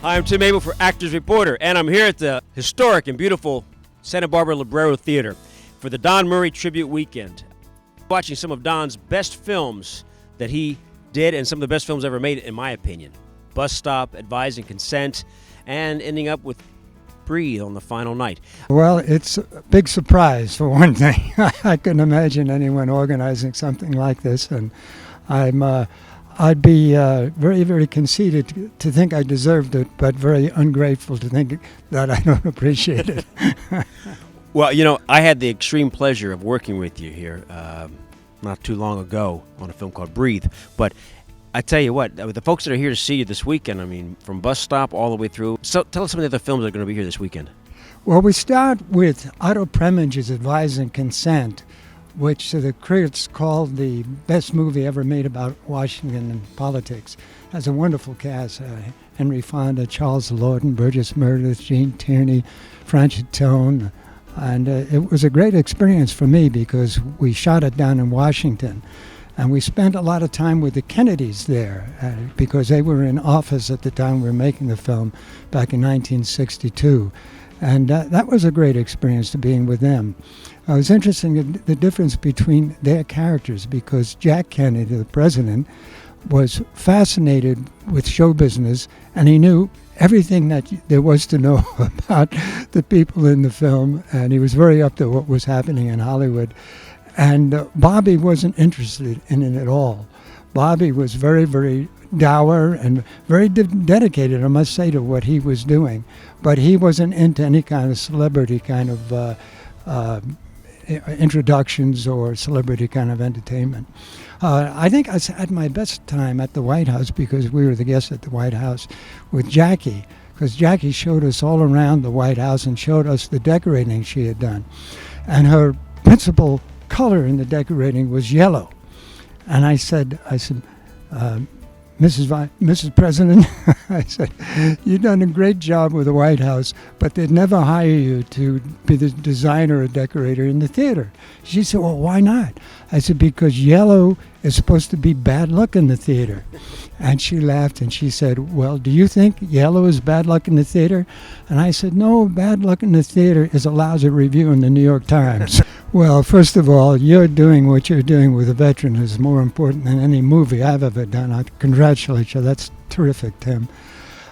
I'm Tim Abell for Actors Reporter, and I'm here at the historic and beautiful Santa Barbara Lobero Theatre for the Don Murray Tribute Weekend. Watching some of Don's best films that he did, and some of the best films ever made, in my opinion. Bus Stop, Advise and Consent, and ending up with Breathe on the final night. Well, it's a big surprise, for one thing. I couldn't imagine anyone organizing something like this, and I'd be very, very conceited to think I deserved it, but very ungrateful to think that I don't appreciate it. Well, you know, I had the extreme pleasure of working with you here not too long ago on a film called Breathe. But I tell you what, the folks that are here to see you this weekend, I mean, from Bus Stop all the way through. So tell us some of the other films that are going to be here this weekend. Well, we start with Otto Preminger's Advise and Consent, which the critics called the best movie ever made about Washington and politics. It has a wonderful cast: Henry Fonda, Charles Lawton, Burgess Meredith, Gene Tierney, Francis Tone. And it was a great experience for me because we shot it down in Washington. And we spent a lot of time with the Kennedys there because they were in office at the time we were making the film back in 1962. And that was a great experience to being with them. It was interesting the difference between their characters because Jack Kennedy, the president, was fascinated with show business, and he knew everything that there was to know about the people in the film, and he was very up to what was happening in Hollywood. And Bobby wasn't interested in it at all. Bobby was very, very dour and very dedicated, I must say, to what he was doing. But he wasn't into any kind of celebrity kind of introductions or celebrity kind of entertainment. I think I had my best time at the White House because we were the guests at the White House with Jackie, because Jackie showed us all around the White House and showed us the decorating she had done. And her principal color in the decorating was yellow. And I said, Mrs. President, I said, you've done a great job with the White House, but they'd never hire you to be the designer or decorator in the theater. She said, well, why not? I said, because yellow is supposed to be bad luck in the theater. And she laughed and she said, well, do you think yellow is bad luck in the theater? And I said, no, bad luck in the theater is a lousy review in the New York Times. Well, first of all, you're doing what you're doing with a veteran is more important than any movie I've ever done. I congratulate you. That's terrific, Tim.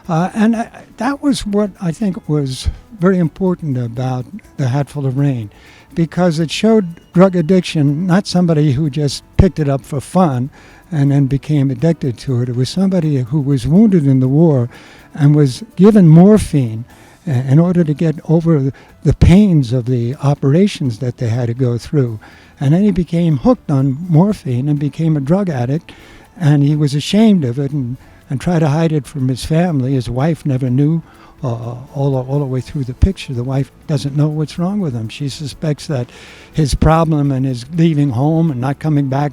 And that was what I think was very important about A Hatful of Rain, because it showed drug addiction, not somebody who just picked it up for fun and then became addicted to it. It was somebody who was wounded in the war and was given morphine in order to get over the pains of the operations that they had to go through. And then he became hooked on morphine and became a drug addict, and he was ashamed of it and tried to hide it from his family. His wife never knew. All the way through the picture, the wife doesn't know what's wrong with him. She suspects that his problem and his leaving home and not coming back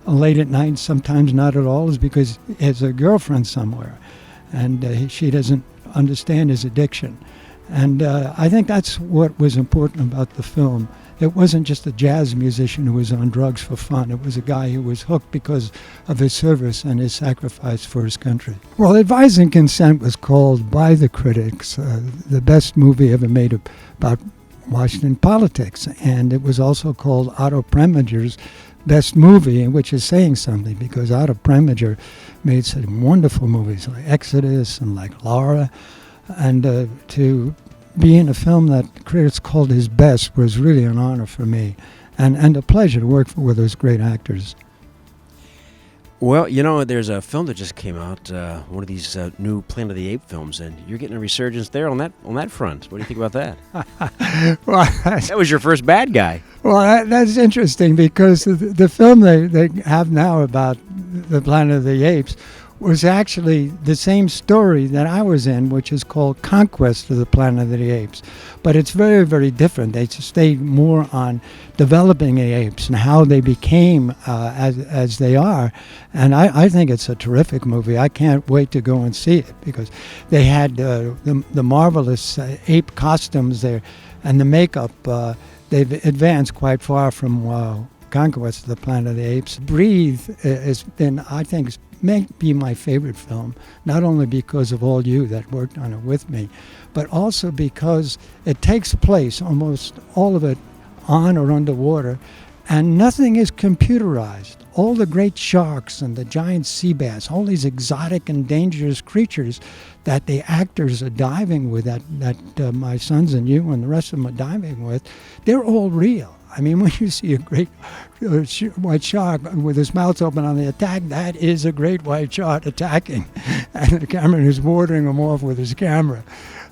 late at night, sometimes not at all, is because he has a girlfriend somewhere, and she doesn't understand his addiction. And I think that's what was important about the film. It wasn't just a jazz musician who was on drugs for fun. It was a guy who was hooked because of his service and his sacrifice for his country. Well, Advise and Consent was called by the critics the best movie ever made about Washington politics. And it was also called Otto Preminger's best movie, which is saying something, because Otto Preminger made some wonderful movies like Exodus and like Laura. And to be in a film that critics called his best was really an honor for me, and a pleasure to work with those great actors. Well, you know, there's a film that just came out, one of these new Planet of the Apes films, and you're getting a resurgence there on that front. What do you think about that? Well, that was your first bad guy. Well, that's interesting because the film they have now about the Planet of the Apes was actually the same story that I was in, which is called Conquest of the Planet of the Apes. But it's very, very different. They stayed more on developing the apes and how they became as they are. And I think it's a terrific movie. I can't wait to go and see it because they had the marvelous ape costumes there and the makeup. They've advanced quite far from Conquest of the Planet of the Apes. Breathe has been, I think, may be my favorite film, not only because of all you that worked on it with me, but also because it takes place, almost all of it, on or underwater, and nothing is computerized. All the great sharks and the giant sea bass, all these exotic and dangerous creatures that the actors are diving with, that my sons and you and the rest of them are diving with, they're all real. I mean, when you see a great white shark with his mouth open on the attack, that is a great white shark attacking. And the cameraman is warding him off with his camera.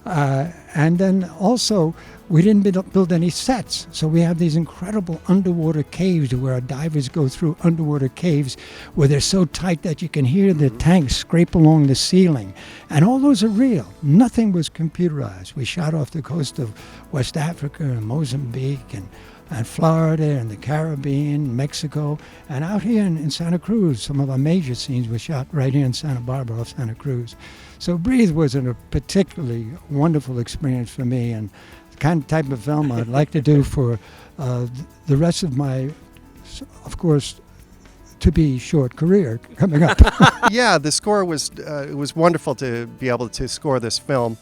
And then also, we didn't build any sets. So we have these incredible underwater caves where our divers go through underwater caves where they're so tight that you can hear the tanks scrape along the ceiling. And all those are real. Nothing was computerized. We shot off the coast of West Africa and Mozambique and Florida and the Caribbean, Mexico, and out here in Santa Cruz. Some of our major scenes were shot right here in Santa Barbara off Santa Cruz. So Breathe was a particularly wonderful experience for me, and the kind of type of film I'd like to do for the rest of my, of course, to be short career coming up. Yeah, the score was it was wonderful to be able to score this film.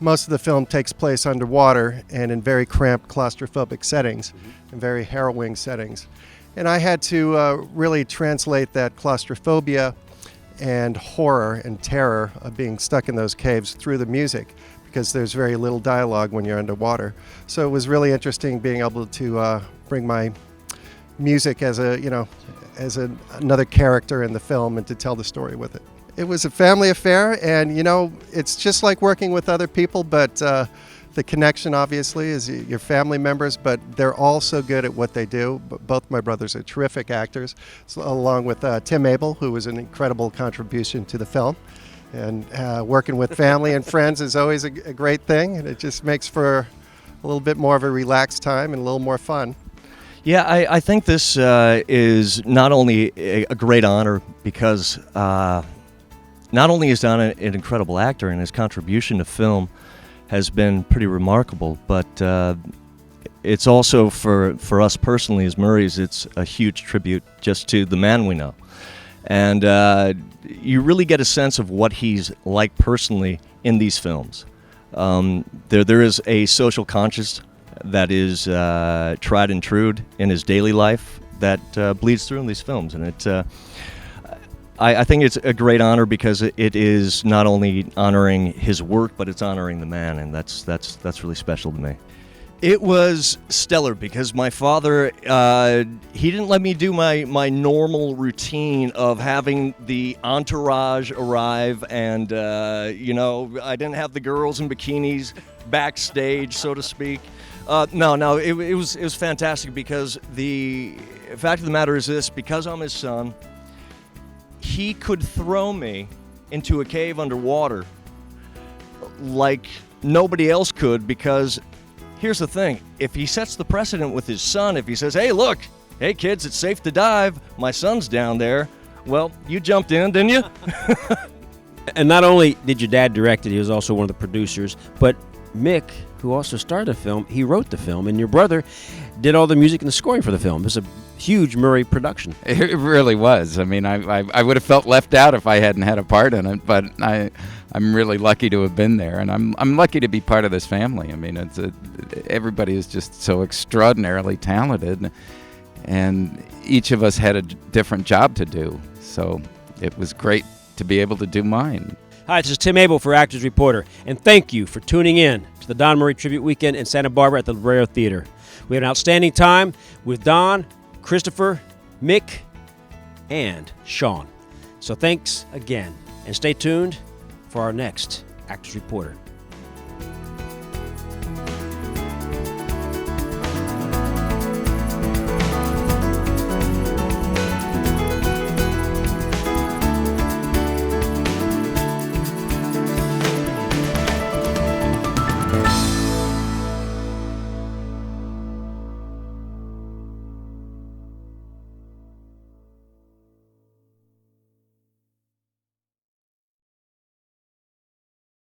Most of the film takes place underwater and in very cramped claustrophobic settings, and very harrowing settings. And I had to really translate that claustrophobia and horror and terror of being stuck in those caves through the music, because there's very little dialogue when you're underwater. So it was really interesting being able to bring my music as another character in the film and to tell the story with it. It was a family affair, and it's just like working with other people, but the connection obviously is your family members, but they're all so good at what they do. Both my brothers are terrific actors, along with Tim Abell, who was an incredible contribution to the film. And working with family and friends is always a great thing, and it just makes for a little bit more of a relaxed time and a little more fun. Yeah, I think this is not only a great honor because not only is Don an incredible actor and his contribution to film has been pretty remarkable, but it's also for us personally as Murrays, it's a huge tribute just to the man we know. And you really get a sense of what he's like personally in these films. There is a social conscience that is tried and true in his daily life that bleeds through in these films, and I think it's a great honor because it is not only honoring his work, but it's honoring the man, and that's really special to me. It was stellar because my father, he didn't let me do my normal routine of having the entourage arrive, and I didn't have the girls in bikinis backstage, so to speak. No, it was fantastic because the fact of the matter is this: because I'm his son, he could throw me into a cave underwater like nobody else could, because here's the thing, if he sets the precedent with his son, if he says, hey kids, it's safe to dive, my son's down there, well, you jumped in, didn't you? And not only did your dad direct it, he was also one of the producers, but Mick, who also starred the film, he wrote the film, and your brother did all the music and the scoring for the film. It's a huge Murray production. It really was. I mean, I would have felt left out if I hadn't had a part in it, but I'm really lucky to have been there, and I'm lucky to be part of this family. I mean, everybody is just so extraordinarily talented, and each of us had a different job to do, so it was great to be able to do mine. Hi, this is Tim Abell for Actors Reporter, and thank you for tuning in to the Don Murray Tribute Weekend in Santa Barbara at the Lobero Theatre. We had an outstanding time with Don, Christopher, Mick, and Sean. So thanks again, and stay tuned for our next Actors Reporter.